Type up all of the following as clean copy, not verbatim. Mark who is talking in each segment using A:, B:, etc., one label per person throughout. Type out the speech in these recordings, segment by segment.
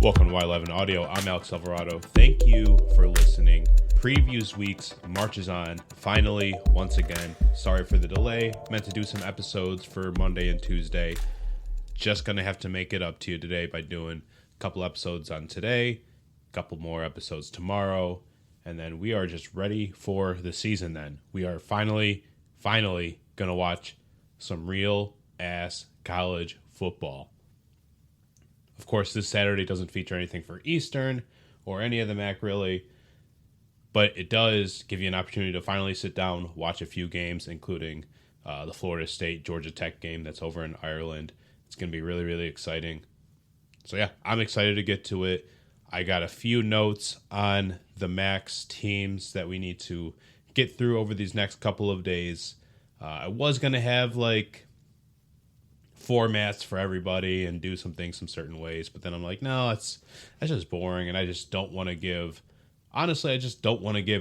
A: Welcome to Y11 Audio. I'm Alex Alvarado. Thank you for listening. Previews weeks marches on. Finally, once again, sorry for the delay. Meant to do some episodes for Monday and Tuesday. Just going to have to make it up to you today by doing a couple episodes on today, a couple more episodes tomorrow, and then we are just ready for the season then. We are finally going to watch some real-ass college football. Of course, this Saturday doesn't feature anything for Eastern or any of the MAC really, but it does give you an opportunity to finally sit down, watch a few games, including the Florida State Georgia Tech game that's over in Ireland. It's going to be really, really exciting. So yeah, I'm excited to get to it. I got a few notes on the MAC's teams that we need to get through over these next couple of days. I was going to have formats for everybody and do some things some certain ways, but then I'm like, no, that's just boring, and I just don't want to give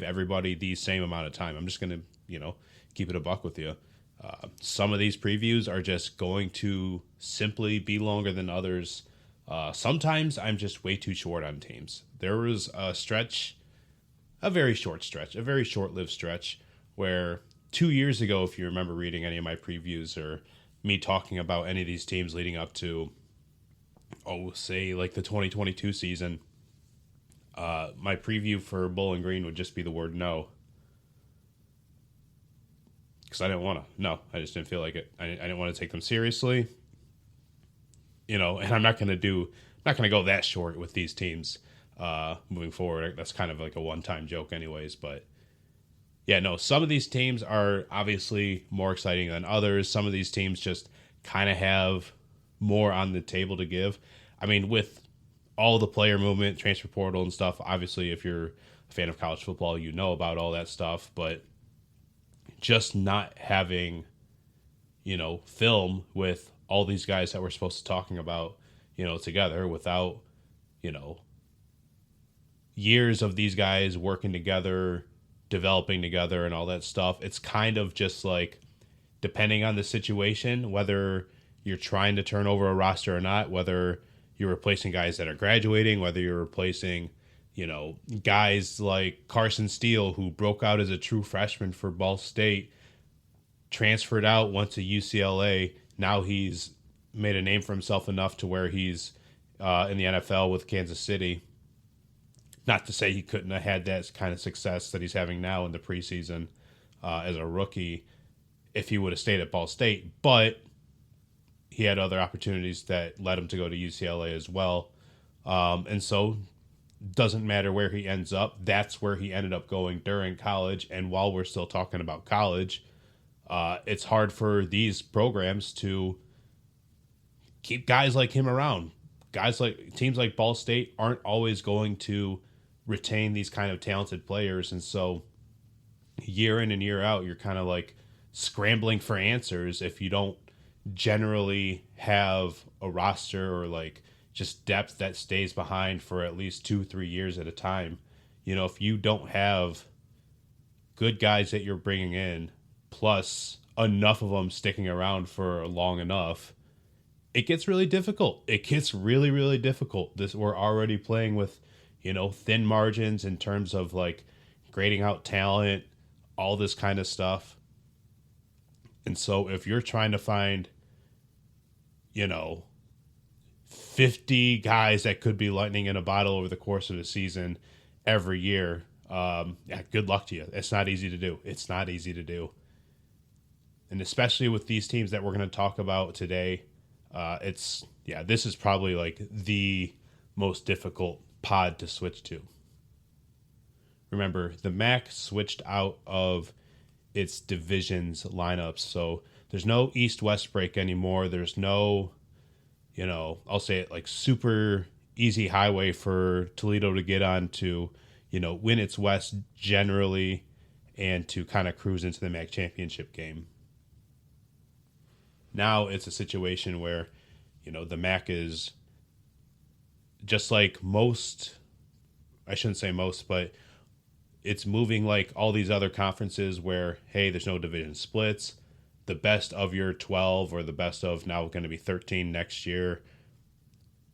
A: everybody the same amount of time. I'm just going to keep it a buck with you. Some of these previews are just going to simply be longer than others. Sometimes I'm just way too short on teams. There was a very short-lived stretch where 2 years ago, if you remember reading any of my previews or me talking about any of these teams leading up to, say the 2022 season, my preview for Bowling Green would just be the word no. Because I didn't want to. No, I just didn't feel like it. I didn't want to take them seriously. And I'm not going to go that short with these teams moving forward. That's kind of like a one-time joke anyways, but yeah, no, some of these teams are obviously more exciting than others. Some of these teams just kind of have more on the table to give. I mean, with all the player movement, transfer portal and stuff, obviously if you're a fan of college football, you know about all that stuff, but just not having, film with all these guys that we're supposed to talking about, together without, years of these guys working together, developing together and all that stuff. It's kind of just depending on the situation, whether you're trying to turn over a roster or not, whether you're replacing guys that are graduating, whether you're replacing, guys like Carson Steele, who broke out as a true freshman for Ball State, transferred out, went to UCLA. Now he's made a name for himself enough to where he's in the NFL with Kansas City. Not to say he couldn't have had that kind of success that he's having now in the preseason as a rookie if he would have stayed at Ball State, but he had other opportunities that led him to go to UCLA as well. And so doesn't matter where he ends up. That's where he ended up going during college. And while we're still talking about college, it's hard for these programs to keep guys like him around. Teams like Ball State aren't always going to retain these kind of talented players, and so year in and year out you're kind of scrambling for answers if you don't generally have a roster or just depth that stays behind for at least 2-3 years at a time. If you don't have good guys that you're bringing in plus enough of them sticking around for long enough, it gets really difficult. It gets really, really difficult. We're already playing with thin margins in terms of grading out talent, all this kind of stuff. And so if you're trying to find, 50 guys that could be lightning in a bottle over the course of the season every year, good luck to you. It's not easy to do. And especially with these teams that we're going to talk about today, this is probably the most difficult pod to switch to. Remember, the MAC switched out of its divisions lineups, so there's no east-west break anymore. There's no, I'll say it super easy highway for Toledo to get on to, win its West generally and to kind of cruise into the MAC championship game. Now it's a situation where, the MAC is just like most, I shouldn't say most, but it's moving like all these other conferences where, hey, there's no division splits. The best of your 12 or the best of now going to be 13 next year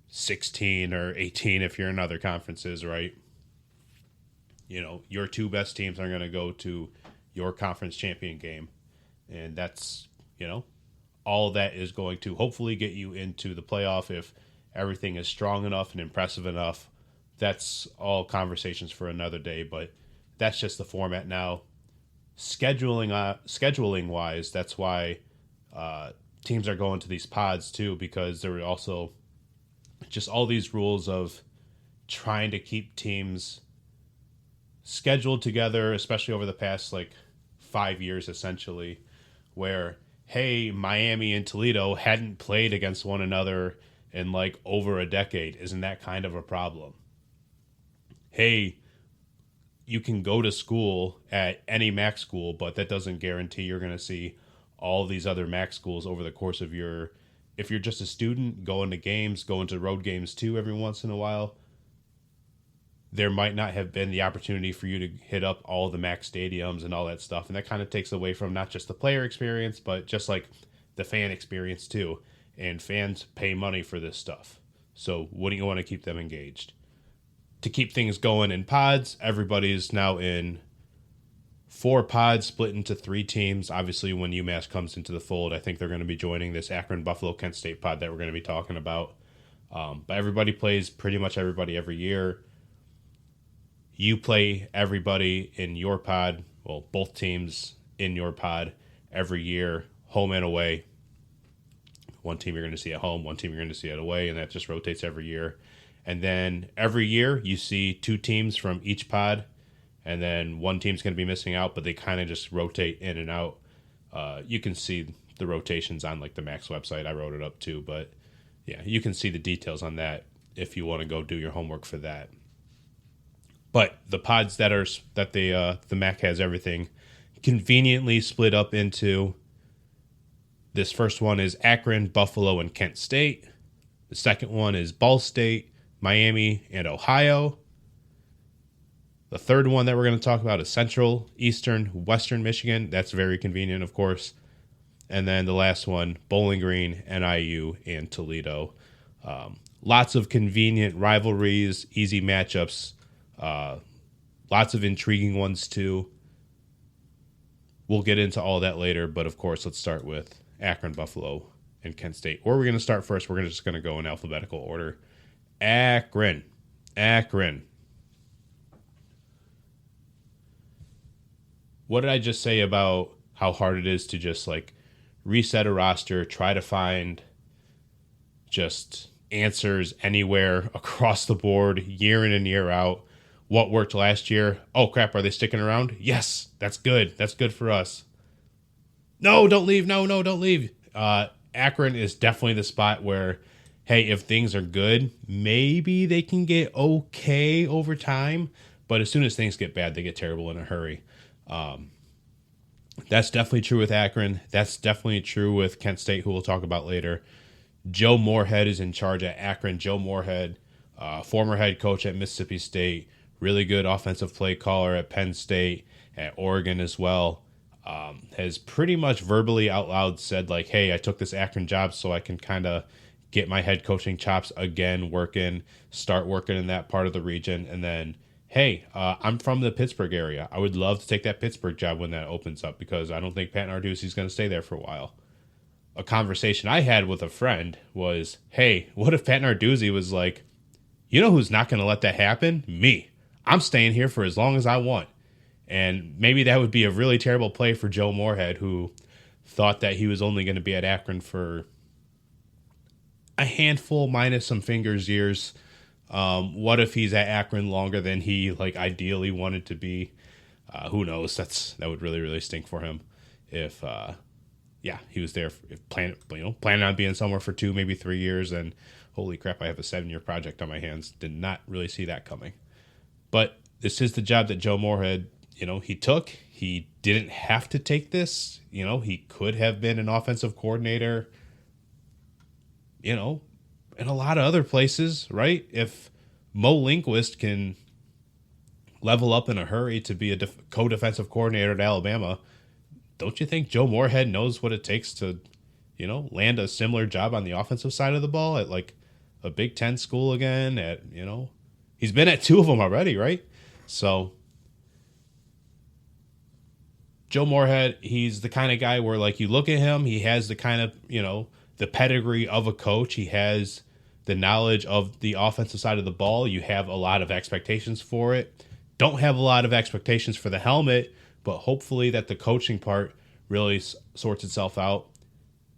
A: 16 or 18 if you're in other conferences, right? Your two best teams are going to go to your conference champion game. And that's, all that is going to hopefully get you into the playoff if everything is strong enough and impressive enough. That's all conversations for another day, but that's just the format now. Scheduling wise, that's why teams are going to these pods too, because there are also just all these rules of trying to keep teams scheduled together, especially over the past 5 years, essentially, where, hey, Miami and Toledo hadn't played against one another in over a decade. Isn't that kind of a problem? Hey, you can go to school at any MAC school, but that doesn't guarantee you're going to see all these other MAC schools over the course of if you're just a student going to games, going to road games too every once in a while, there might not have been the opportunity for you to hit up all the MAC stadiums and all that stuff. And that kind of takes away from not just the player experience, but just the fan experience too. And fans pay money for this stuff. So wouldn't you want to keep them engaged? To keep things going in pods, everybody's now in 4 pods split into 3 teams. Obviously, when UMass comes into the fold, I think they're going to be joining this Akron, Buffalo, Kent State pod that we're going to be talking about. But everybody plays pretty much everybody every year. You play everybody in your pod, well, both teams in your pod every year, home and away. One team you're going to see at home, one team you're going to see at away, and that just rotates every year. And then every year you see 2 teams from each pod, and then one team's going to be missing out, but they kind of just rotate in and out. You can see the rotations on the Max website. I wrote it up too, but yeah, you can see the details on that if you want to go do your homework for that. But the pods the MAC has everything conveniently split up into. This first one is Akron, Buffalo, and Kent State. The second one is Ball State, Miami, and Ohio. The third one that we're going to talk about is Central, Eastern, Western Michigan. That's very convenient, of course. And then the last one, Bowling Green, NIU, and Toledo. Lots of convenient rivalries, easy matchups. Lots of intriguing ones too. We'll get into all that later, but of course, let's start with Akron, Buffalo, and Kent State. Where we're going to start first, we're just going to go in alphabetical order. Akron. What did I just say about how hard it is to just reset a roster, try to find just answers anywhere across the board, year in and year out? What worked last year? Oh, crap, are they sticking around? Yes, that's good. That's good for us. No, don't leave. No, don't leave. Akron is definitely the spot where, hey, if things are good, maybe they can get okay over time. But as soon as things get bad, they get terrible in a hurry. That's definitely true with Akron. That's definitely true with Kent State, who we'll talk about later. Joe Moorhead is in charge at Akron. Joe Moorhead, former head coach at Mississippi State, really good offensive play caller at Penn State, at Oregon as well. Has pretty much verbally out loud said hey, I took this Akron job so I can kind of get my head coaching chops again, start working in that part of the region. And then, hey, I'm from the Pittsburgh area. I would love to take that Pittsburgh job when that opens up, because I don't think Pat Narduzzi's going to stay there for a while. A conversation I had with a friend was, hey, what if Pat Narduzzi was you know who's not going to let that happen? Me. I'm staying here for as long as I want. And maybe that would be a really terrible play for Joe Moorhead, who thought that he was only going to be at Akron for a handful minus some fingers years. What if he's at Akron longer than he ideally wanted to be? Who knows? That would really, really stink for him if he was there planning on being somewhere for 2, maybe 3 years, and holy crap, I have a 7-year project on my hands. Did not really see that coming. But this is the job that Joe Moorhead, he took. He didn't have to take this. He could have been an offensive coordinator, in a lot of other places, right? If Mo Linguist can level up in a hurry to be a co-defensive coordinator at Alabama, don't you think Joe Moorhead knows what it takes to, land a similar job on the offensive side of the ball at a Big Ten school again. He's been at 2 of them already, right? So Joe Moorhead, he's the kind of guy where, like, you look at him, he has the kind of, the pedigree of a coach. He has the knowledge of the offensive side of the ball. You have a lot of expectations for it. Don't have a lot of expectations for the helmet, but hopefully that the coaching part really sorts itself out.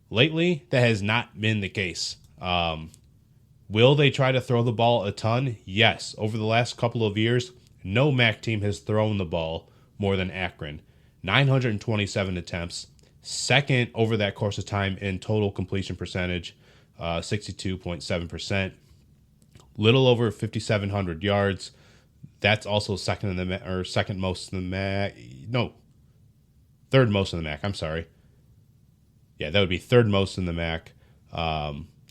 A: Lately, that has not been the case. Will they try to throw the ball a ton? Yes. Over the last couple of years, no MAC team has thrown the ball more than Akron. 927 attempts, second over that course of time in total completion percentage, 62.7%, little over 5,700 yards. That's also second most in the MAC. No, third most in the MAC. I'm sorry. Yeah, that would be third most in the MAC.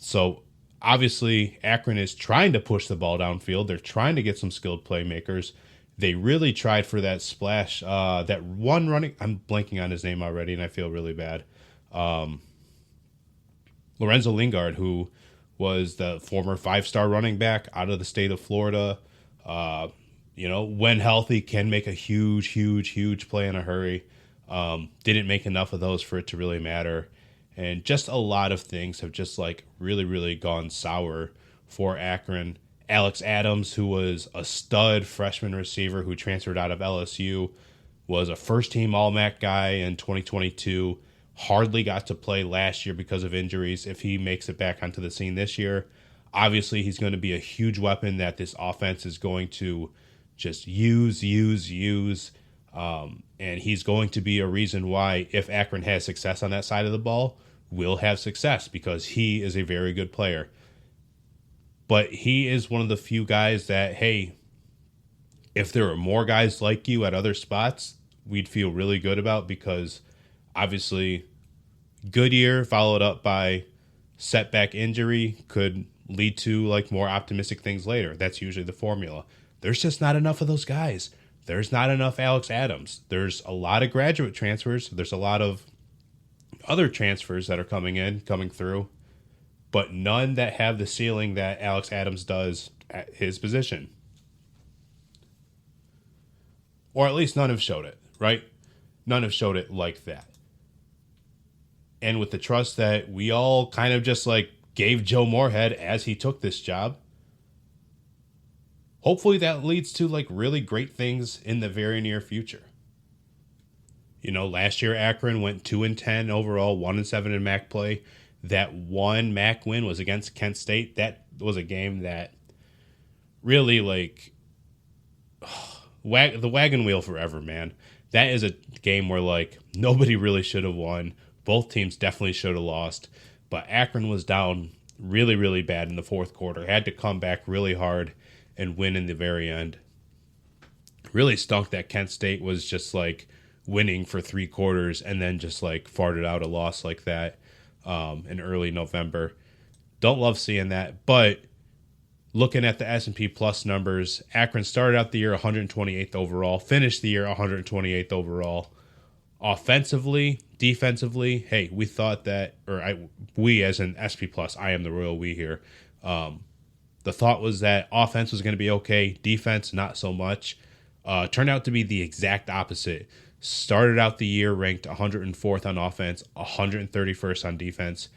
A: So obviously Akron is trying to push the ball downfield. They're trying to get some skilled playmakers. They really tried for that splash, that one running. I'm blanking on his name already, and I feel really bad. Lorenzo Lingard, who was the former 5-star running back out of the state of Florida. When healthy, can make a huge play in a hurry. Didn't make enough of those for it to really matter. And just a lot of things have just like really gone sour for Akron. Alex Adams, who was a stud freshman receiver who transferred out of LSU, was a first-team All-MAC guy in 2022. Hardly got to play last year because of injuries. If he makes it back onto the scene this year, obviously he's going to be a huge weapon that this offense is going to just use. And he's going to be a reason why, if Akron has success on that side of the ball, will have success because he is a very good player. But he is one of the few guys that, hey, if there were more guys like you at other spots, we'd feel really good about, because obviously good year followed up by setback injury could lead to like more optimistic things later. That's usually the formula. There's just not enough of those guys. There's not enough Alex Adams. There's a lot of graduate transfers. There's a lot of other transfers that are coming through, but none that have the ceiling that Alex Adams does at his position. Or at least none have showed it, right? None have showed it like that. And with the trust that we all kind of just like gave Joe Moorhead as he took this job, hopefully that leads to like really great things in the very near future. Last year Akron went 2-10 overall, 1-7 in MAC play. That one MAC win was against Kent State. That was a game that really, like, the wagon wheel forever, man. That is a game where, like, nobody really should have won. Both teams definitely should have lost. But Akron was down really bad in the fourth quarter. Had to come back really hard and win in the very end. Really stunk that Kent State was just, like, winning for 3 quarters and then just, like, farted out a loss like that. In early November. Don't love seeing that, but looking at the S&P Plus numbers, Akron started out the year 128th overall, finished the year 128th overall. Offensively, defensively, hey, we thought that, we as an SP Plus, I am the royal we here, the thought was that offense was going to be okay, defense not so much. Turned out to be the exact opposite. Started out the year ranked 104th on offense, 131st on defense,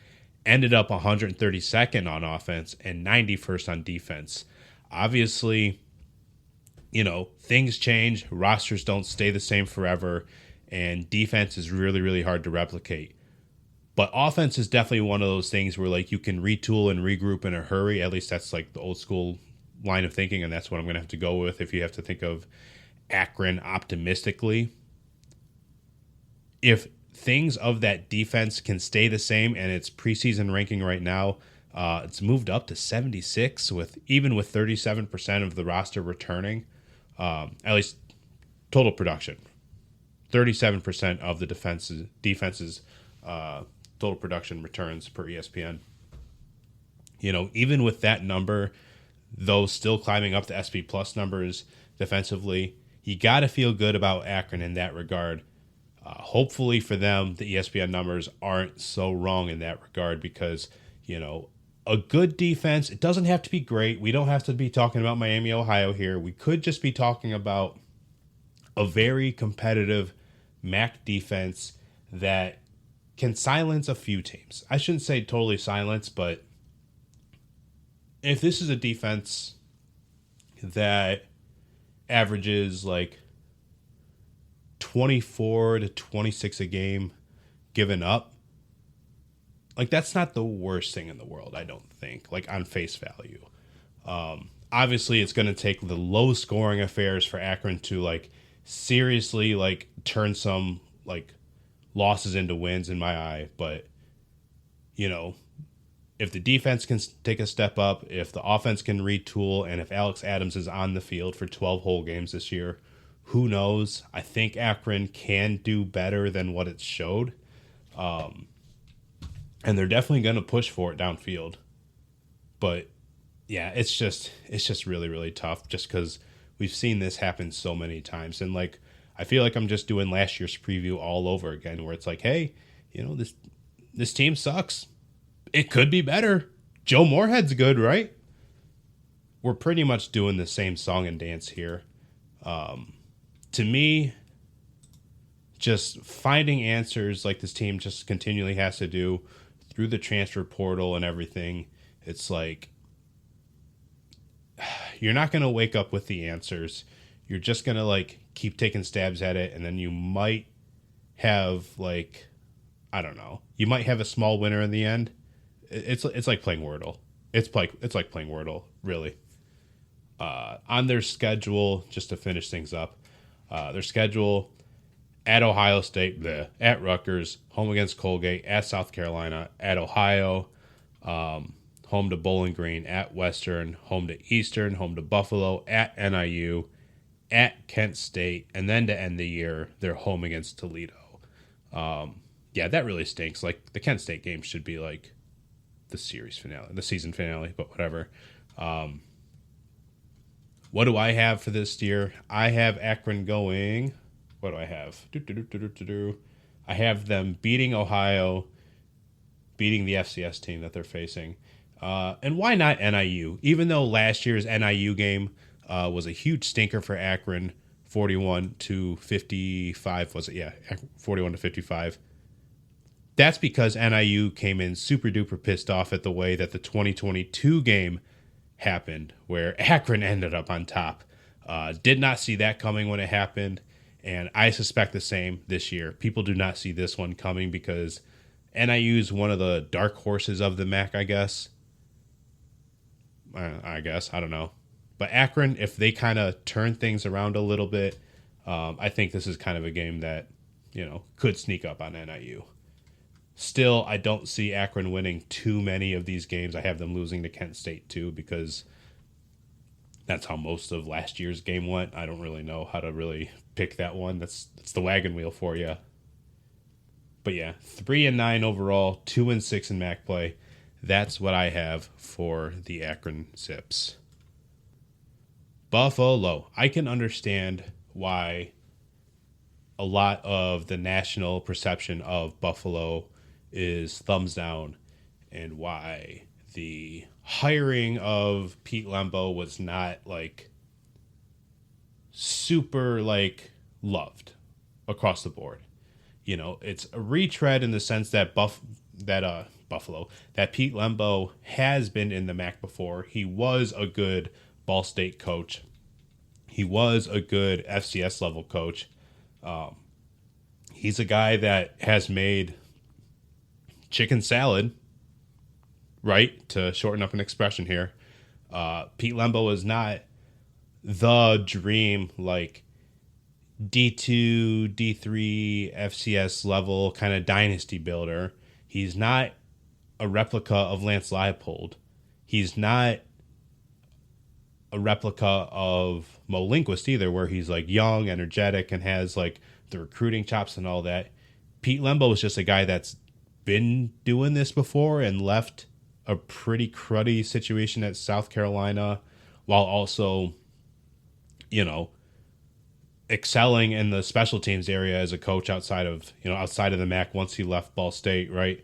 A: ended up 132nd on offense, and 91st on defense. Obviously, things change. Rosters don't stay the same forever, and defense is really hard to replicate. But offense is definitely one of those things where, like, you can retool and regroup in a hurry. At least that's, like, the old school line of thinking, and that's what I'm going to have to go with if you have to think of Akron optimistically. If things of that defense can stay the same, and its preseason ranking right now, it's moved up to 76 even with 37% of the roster returning, at least total production. 37% of the defense's total production returns per ESPN. Even with that number, though still climbing up the SP Plus numbers defensively, you got to feel good about Akron in that regard. Hopefully for them, the ESPN numbers aren't so wrong in that regard, because, a good defense. It doesn't have to be great. We don't have to be talking about Miami, Ohio here. We could just be talking about a very competitive MAC defense that can silence a few teams. I shouldn't say totally silence, but if this is a defense that averages like 24 to 26 a game given up, like that's not the worst thing in the world, I don't think, like on face value. Obviously, it's going to take the low scoring affairs for Akron to like seriously like turn some like losses into wins in my eye. But, you know, if the defense can take a step up, if the offense can retool, and if Alex Adams is on the field for 12 whole games this year, who knows? I think Akron can do better than what it showed. And they're definitely going to push for it downfield. But yeah, it's just really, really tough just because we've seen this happen so many times. And like, I feel like I'm just doing last year's preview all over again, where it's like, hey, you know, this team sucks. It could be better. Joe Moorhead's good, right? We're pretty much doing the same song and dance here. To me, just finding answers like this team just continually has to do through the transfer portal and everything. It's like, you're not going to wake up with the answers. You're just going to like keep taking stabs at it. And then you might have like, I don't know, you might have a small winner in the end. It's like playing Wordle. It's like playing Wordle, really. On their schedule, just to finish things up, their schedule at Ohio State, at Rutgers, home against Colgate, at South Carolina, at Ohio, home to Bowling Green, at Western, home to Eastern, home to Buffalo, at NIU, at Kent State, and then to end the year, they're home against Toledo. Yeah, that really stinks. Like, the Kent State game should be like the season finale, but whatever. What do I have for this year? I have Akron going. What do I have? I have them beating Ohio, beating the FCS team that they're facing. And why not NIU? Even though last year's NIU game was a huge stinker for Akron, 41-55, was it? Yeah, 41-55. That's because NIU came in super duper pissed off at the way that the 2022 game happened, where Akron ended up on top. Did not see that coming when it happened, and I suspect the same this year. People do not see this one coming because NIU is one of the dark horses of the MAC, I guess. I don't know. But Akron, if they kind of turn things around a little bit, I think this is kind of a game that, you know, could sneak up on NIU. Still, I don't see Akron winning too many of these games. I have them losing to Kent State too, because that's how most of last year's game went. I don't really know how to really pick that one. That's the wagon wheel for you. But yeah, 3-9 overall, 2-6 in MAC play. That's what I have for the Akron Zips. Buffalo. I can understand why a lot of the national perception of Buffalo is thumbs down, and why the hiring of Pete Lembo was not like super like loved across the board. You know, it's a retread in the sense that Pete Lembo has been in the MAC before. He was a good Ball State coach. He was a good FCS level coach. He's a guy that has made chicken salad, right? To shorten up an expression here. Pete Lembo is not the dream, like D2, D3, FCS level kind of dynasty builder. He's not a replica of Lance Leipold. He's not a replica of Mo Linguist either, where he's like young, energetic, and has like the recruiting chops and all that. Pete Lembo is just a guy that's been doing this before and left a pretty cruddy situation at South Carolina, while also, you know, excelling in the special teams area as a coach outside of the MAC once he left Ball State, right?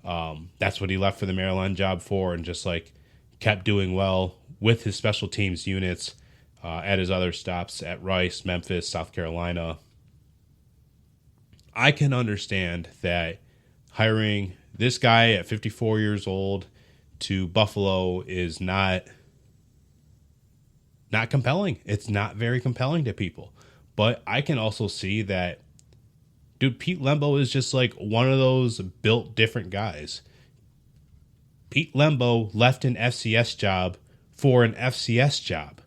A: That's what he left for the Maryland job for, and just like kept doing well with his special teams units at his other stops at Rice, Memphis, South Carolina. I can understand that hiring this guy at 54 years old to Buffalo is not compelling. It's not very compelling to people. But I can also see that, dude, Pete Lembo is just like one of those built different guys. Pete Lembo left an FCS job for an FCS job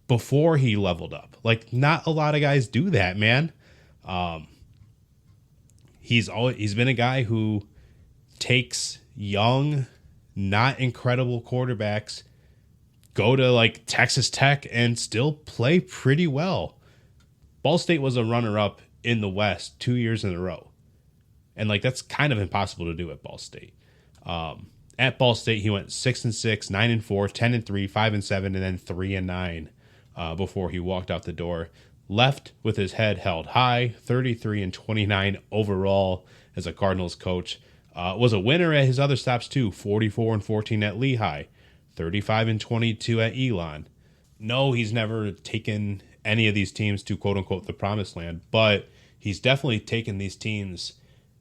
A: before he leveled up. Like, not a lot of guys do that, man. He's been a guy who takes young, not incredible quarterbacks, go to like Texas Tech and still play pretty well. Ball State was a runner-up in the West 2 years in a row. And like, that's kind of impossible to do at Ball State. At Ball State, he went 6-6, 9-4, 10-3, 5-7, and then 3-9 before he walked out the door. Left with his head held high, 33-29 overall as a Cardinals coach. Was a winner at his other stops too, 44-14 at Lehigh, 35-22 at Elon. No, he's never taken any of these teams to quote unquote the promised land, but he's definitely taken these teams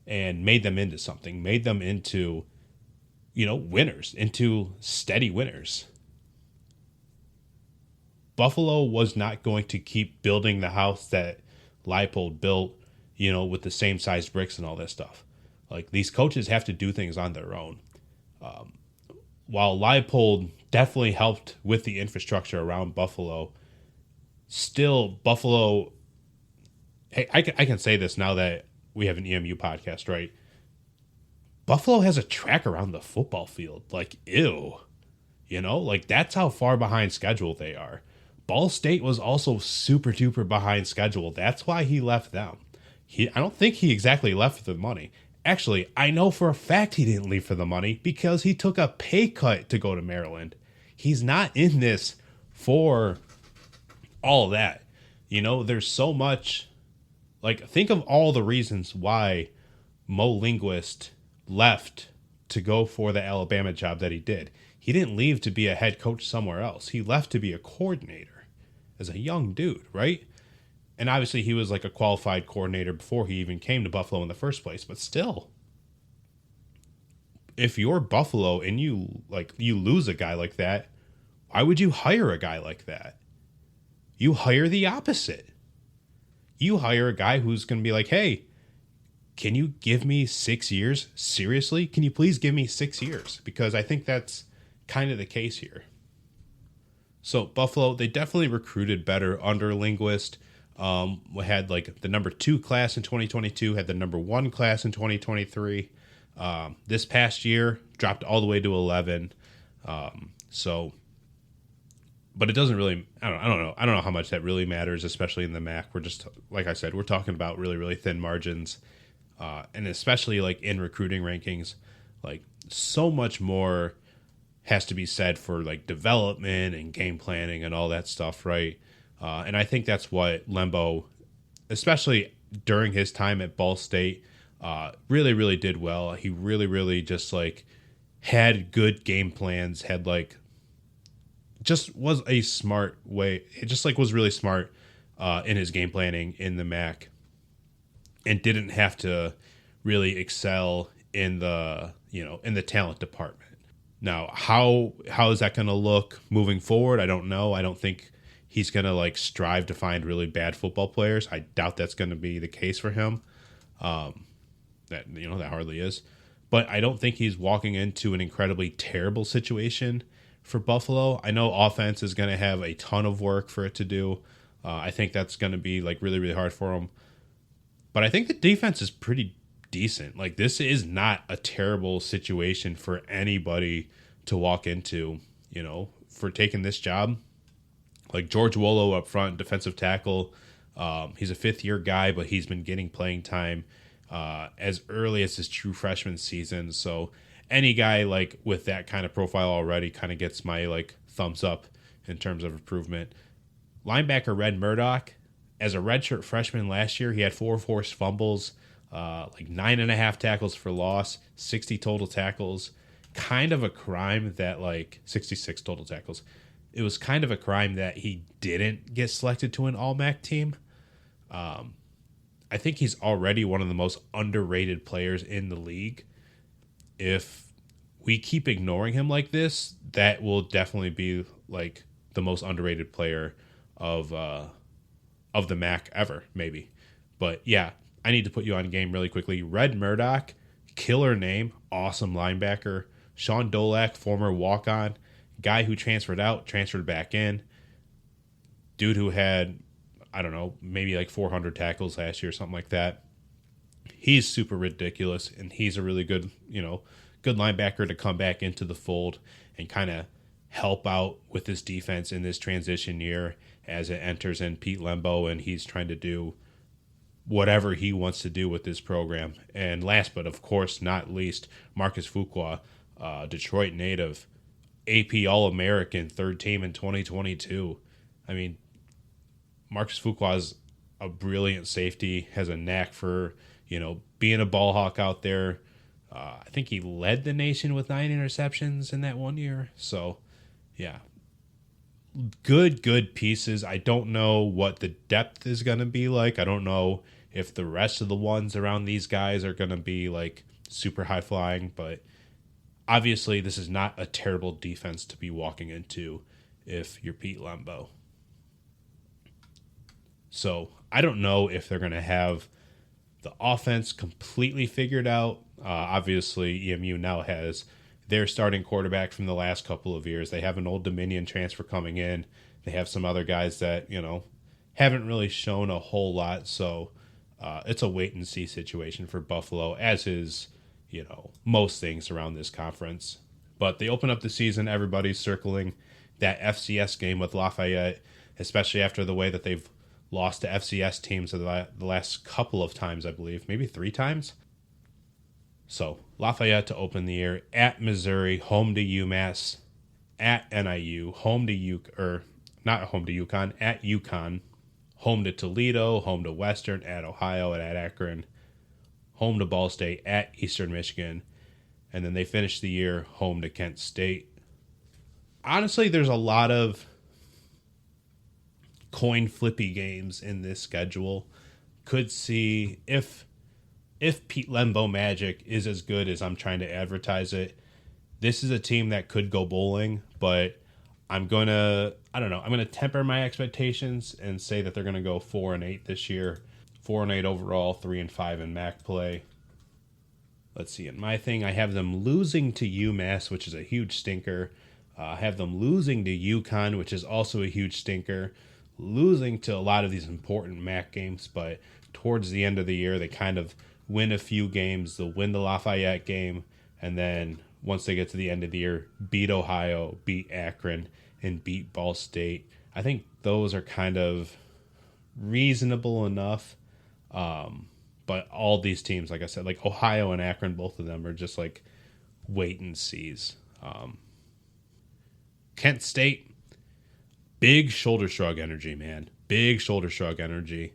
A: and made them into something, made them into, winners, into steady winners. Buffalo was not going to keep building the house that Leipold built, with the same size bricks and all that stuff. Like, these coaches have to do things on their own. While Leipold definitely helped with the infrastructure around Buffalo, still Buffalo, hey, I can say this now that we have an EMU podcast, right? Buffalo has a track around the football field. Like, ew. Like, that's how far behind schedule they are. Ball State was also super duper behind schedule. That's why he left them. I don't think he exactly left for the money. Actually, I know for a fact he didn't leave for the money because he took a pay cut to go to Maryland. He's not in this for all that. There's so much. Like, think of all the reasons why Mo Linguist left to go for the Alabama job that he did. He didn't leave to be a head coach somewhere else. He left to be a coordinator as a young dude, right? And obviously he was like a qualified coordinator before he even came to Buffalo in the first place. But still, if you're Buffalo and you lose a guy like that, why would you hire a guy like that? You hire the opposite. You hire a guy who's going to be like, hey, can you give me 6 years? Seriously? Can you please give me 6 years? Because I think that's kind of the case here. So Buffalo, they definitely recruited better under Linguist. We had like the number 2 class in 2022, had the number 1 class in 2023. This past year dropped all the way to 11. But it doesn't really, I don't know how much that really matters, especially in the MAC. We're just, like I said, we're talking about really, really thin margins. And especially like in recruiting rankings, like so much more has to be said for like development and game planning and all that stuff, right? And I think that's what Lembo, especially during his time at Ball State, really, really did well. He really, really just like had good game plans, had like just was a smart way. It just like was really smart in his game planning in the MAC, and didn't have to really excel in the talent department. Now, how is that going to look moving forward? I don't know. I don't think he's going to like strive to find really bad football players. I doubt that's going to be the case for him. That hardly is. But I don't think he's walking into an incredibly terrible situation for Buffalo. I know offense is going to have a ton of work for it to do. I think that's going to be like really, really hard for him. But I think the defense is pretty decent. Like, this is not a terrible situation for anybody to walk into, for taking this job. Like George Wolo up front, defensive tackle. He's a 5th-year guy, but he's been getting playing time as early as his true freshman season. So any guy like with that kind of profile already kind of gets my like thumbs up in terms of improvement. Linebacker Red Murdoch, as a redshirt freshman last year, he had 4 forced fumbles. like 9.5 tackles for loss, 60 total tackles. Kind of a crime that, like, 66 total tackles. It was kind of a crime that he didn't get selected to an All-MAC team. I think he's already one of the most underrated players in the league. If we keep ignoring him like this, that will definitely be like the most underrated player of the MAC ever, maybe. But yeah, I need to put you on game really quickly. Red Murdoch, killer name, awesome linebacker. Sean Dolak, former walk-on, guy who transferred out, transferred back in. Dude who had, I don't know, maybe like 400 tackles last year or something like that. He's super ridiculous, and he's a really good, good linebacker to come back into the fold and kind of help out with this defense in this transition year as it enters in Pete Lembo, and he's trying to do whatever he wants to do with this program. And last but of course not least, Marcus Fuqua, Detroit native, AP All-American, third team in 2022. I mean, Marcus Fuqua is a brilliant safety, has a knack for, being a ball hawk out there. I think he led the nation with 9 interceptions in that one year. So, yeah. Good pieces. I don't know what the depth is going to be like. I don't know if the rest of the ones around these guys are going to be, like, super high-flying, but obviously this is not a terrible defense to be walking into if you're Pete Lembo. So I don't know if they're going to have the offense completely figured out. Obviously, EMU now has their starting quarterback from the last couple of years. They have an Old Dominion transfer coming in. They have some other guys that, haven't really shown a whole lot. So it's a wait-and-see situation for Buffalo, as is, most things around this conference. But they open up the season. Everybody's circling that FCS game with Lafayette, especially after the way that they've lost to FCS teams the last couple of times, I believe. Maybe 3 times. So, Lafayette to open the year, at Missouri, home to UMass, at NIU, at UConn, home to Toledo, home to Western, at Ohio, and at Akron, home to Ball State, at Eastern Michigan, and then they finish the year home to Kent State. Honestly, there's a lot of coin flippy games in this schedule. Could see if Pete Lembo Magic is as good as I'm trying to advertise it, this is a team that could go bowling, but I'm going to temper my expectations and say that they're going to go 4-8 this year. 4-8 overall, 3-5 in MAC play. Let's see, in my thing, I have them losing to UMass, which is a huge stinker. I have them losing to UConn, which is also a huge stinker. Losing to a lot of these important MAC games, but towards the end of the year, they kind of win a few games. They'll win the Lafayette game, and then once they get to the end of the year, beat Ohio, beat Akron, and beat Ball State. I think those are kind of reasonable enough. But all these teams, like I said, like Ohio and Akron, both of them are just like wait and sees. Kent State, big shoulder shrug energy, man. Big shoulder shrug energy.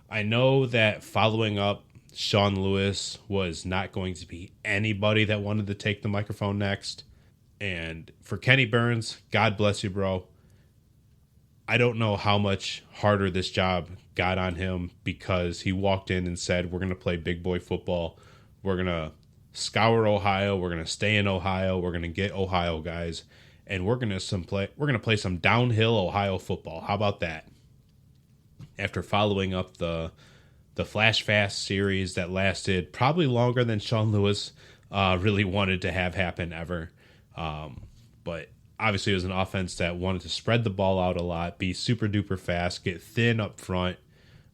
A: I know that following up Sean Lewis was not going to be anybody that wanted to take the microphone next. And for Kenny Burns, God bless you, bro. I don't know how much harder this job got on him because he walked in and said, we're going to play big boy football. We're going to scour Ohio. We're going to stay in Ohio. We're going to get Ohio guys. And we're going to play some downhill Ohio football. How about that? After following up the Flash Fast series that lasted probably longer than Sean Lewis really wanted to have happen ever. But obviously it was an offense that wanted to spread the ball out a lot, be super duper fast, get thin up front,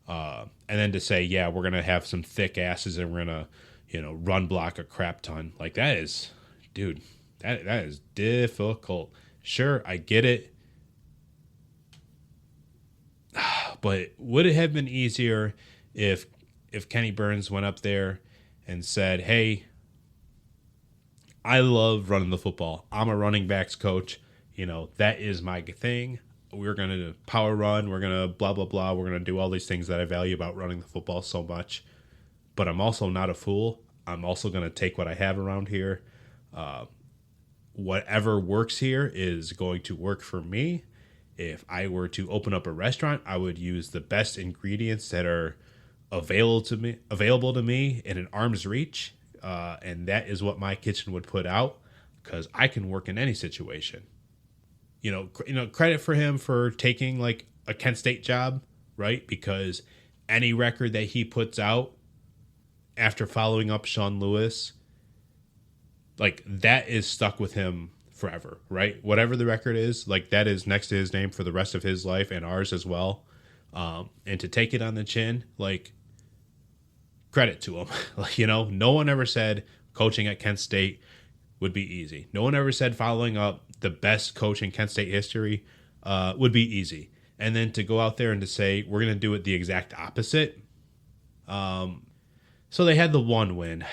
A: and then to say, yeah, we're going to have some thick asses and we're going to, run block a crap ton. Like that is, dude, that is difficult. Sure, I get it. But would it have been easier if Kenny Burns went up there and said, hey, I love running the football. I'm a running backs coach. That is my thing. We're going to power run. We're going to blah, blah, blah. We're going to do all these things that I value about running the football so much. but I'm also not a fool. I'm also going to take what I have around here. Whatever works here is going to work for me. If I were to open up a restaurant, I would use the best ingredients that are available to me in an arm's reach, and that is what my kitchen would put out, because I can work in any situation. Credit for him for taking like a Kent State job, right? Because any record that he puts out after following up Sean Lewis, like that is stuck with him forever, right? Whatever the record is, like that is next to his name for the rest of his life and ours as well. And to take it on the chin, like, credit to him. Like, no one ever said coaching at Kent State would be easy. No one ever said following up the best coach in Kent State history would be easy. And then to go out there and to say, we're going to do it the exact opposite. So they had the one win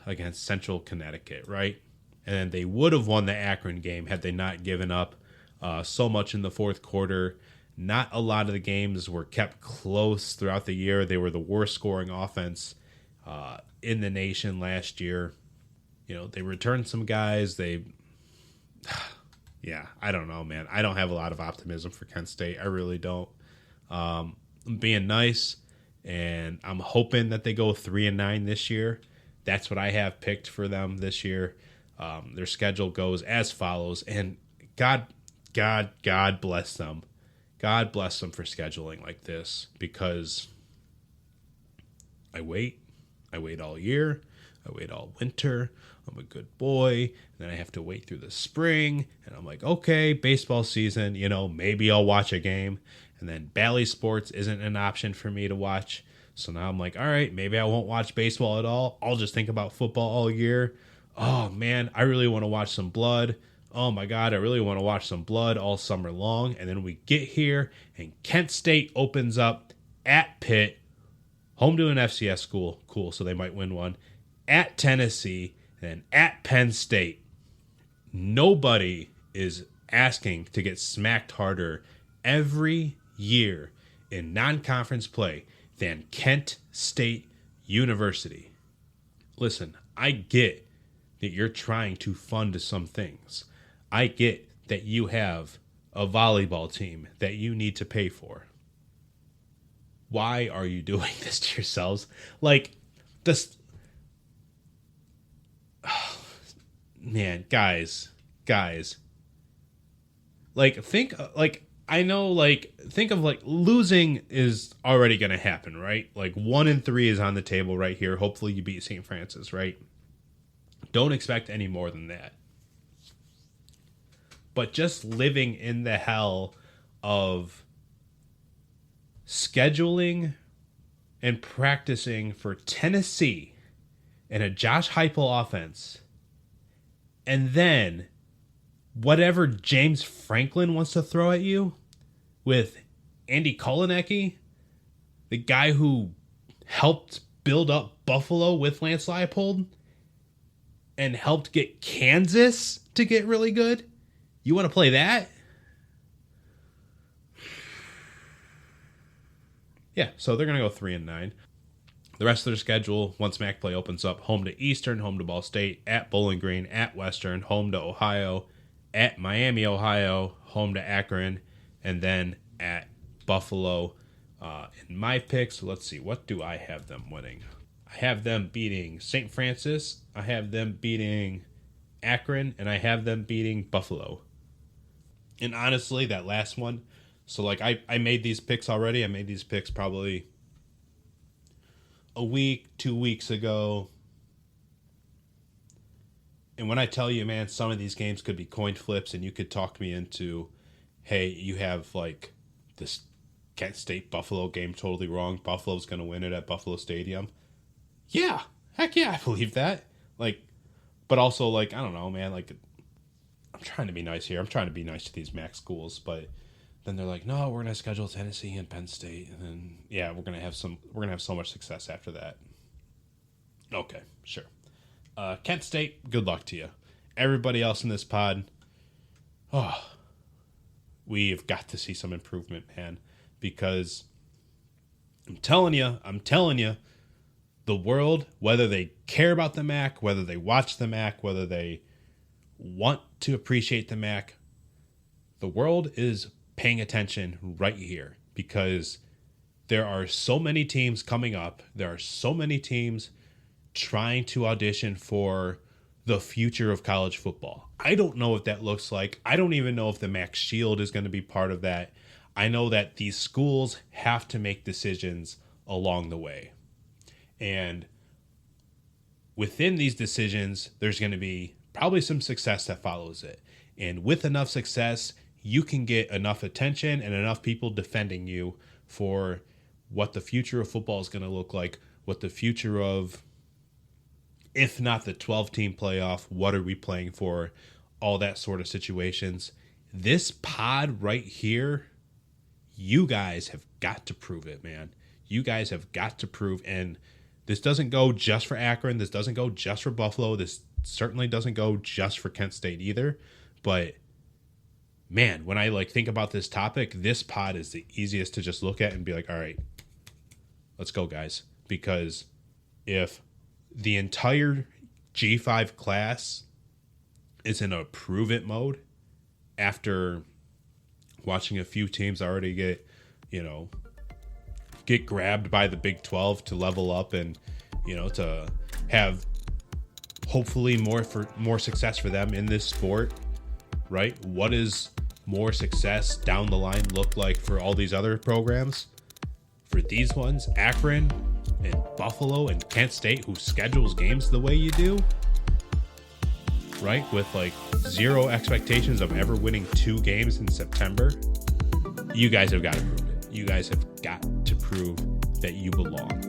A: against Central Connecticut, right? And then they would have won the Akron game had they not given up so much in the fourth quarter. Not a lot of the games were kept close throughout the year. They were the worst scoring offense in the nation last year. They returned some guys. Yeah, I don't know, man. I don't have a lot of optimism for Kent State. I really don't. I'm being nice, and I'm hoping that they go 3-9 this year. That's what I have picked for them this year. Their schedule goes as follows, and God bless them. God bless them for scheduling like this, because I wait all year. I wait all winter. I'm a good boy. And then I have to wait through the spring. And I'm like, okay, baseball season, maybe I'll watch a game. And then Bally Sports isn't an option for me to watch. So now I'm like, all right, maybe I won't watch baseball at all. I'll just think about football all year. Oh, man, I really want to watch some blood. Oh, my God, I really want to watch some blood all summer long. And then we get here, and Kent State opens up at Pitt, home to an FCS school. Cool, so they might win one. At Tennessee, and at Penn State. Nobody is asking to get smacked harder every year in non-conference play than Kent State University. Listen, I get that you're trying to fund some things. I get that you have a volleyball team that you need to pay for. Why are you doing this to yourselves? Like, this... Man, guys, like, think of like losing is already going to happen, right? Like 1-3 is on the table right here. Hopefully you beat St. Francis, right? Don't expect any more than that. But just living in the hell of scheduling and practicing for Tennessee and a Josh Heupel offense, and then whatever James Franklin wants to throw at you with Andy Kolanecki, the guy who helped build up Buffalo with Lance Leipold and helped get Kansas to get really good. You want to play that? Yeah, so they're going to go 3-9. The rest of their schedule, once MAC play opens up, home to Eastern, home to Ball State, at Bowling Green, at Western, home to Ohio, at Miami, Ohio, home to Akron, and then at Buffalo. In my picks, let's see, what do I have them winning? I have them beating St. Francis, I have them beating Akron, and I have them beating Buffalo. And honestly, that last one, so like I made these picks already. I made these picks probably a week, 2 weeks ago. And when I tell you, man, some of these games could be coin flips, and you could talk me into, hey, you have like this Kent State Buffalo game totally wrong. Buffalo's going to win it at Buffalo Stadium. Yeah, heck yeah, I believe that. Like, but also like, I don't know, man, like, I'm trying to be nice here. I'm trying to be nice to these MAC schools, but then they're like, no, we're going to schedule Tennessee and Penn State. And then, yeah, we're going to have so much success after that. Okay, sure. Kent State, good luck to you. Everybody else in this pod, we've got to see some improvement, man, because I'm telling you, the world, whether they care about the MAC, whether they watch the MAC, whether they want to appreciate the MAC, the world is paying attention right here because there are so many teams coming up. There are so many teams trying to audition for the future of college football. I don't know what that looks like. I don't even know if the MAC Shield is going to be part of that. I know that these schools have to make decisions along the way. And within these decisions, there's going to be probably some success that follows it. And with enough success, you can get enough attention and enough people defending you for what the future of football is going to look like, what the future of, if not the 12-team playoff, what are we playing for, all that sort of situations. This pod right here, you guys have got to prove it, man. You guys have got to prove, and this doesn't go just for Akron. This doesn't go just for Buffalo. This certainly doesn't go just for Kent State either. But, man, when I think about this topic, this pod is the easiest to just look at and be like, all right, let's go, guys. Because if the entire G5 class is in a prove-it mode after watching a few teams already get grabbed by the Big 12 to level up and, to have hopefully more success for them in this sport, right? What does more success down the line look like for all these other programs? For these ones, Akron and Buffalo and Kent State, who schedules games the way you do, right? With zero expectations of ever winning 2 games in September, you guys have got to prove it. You guys have got to prove that you belong.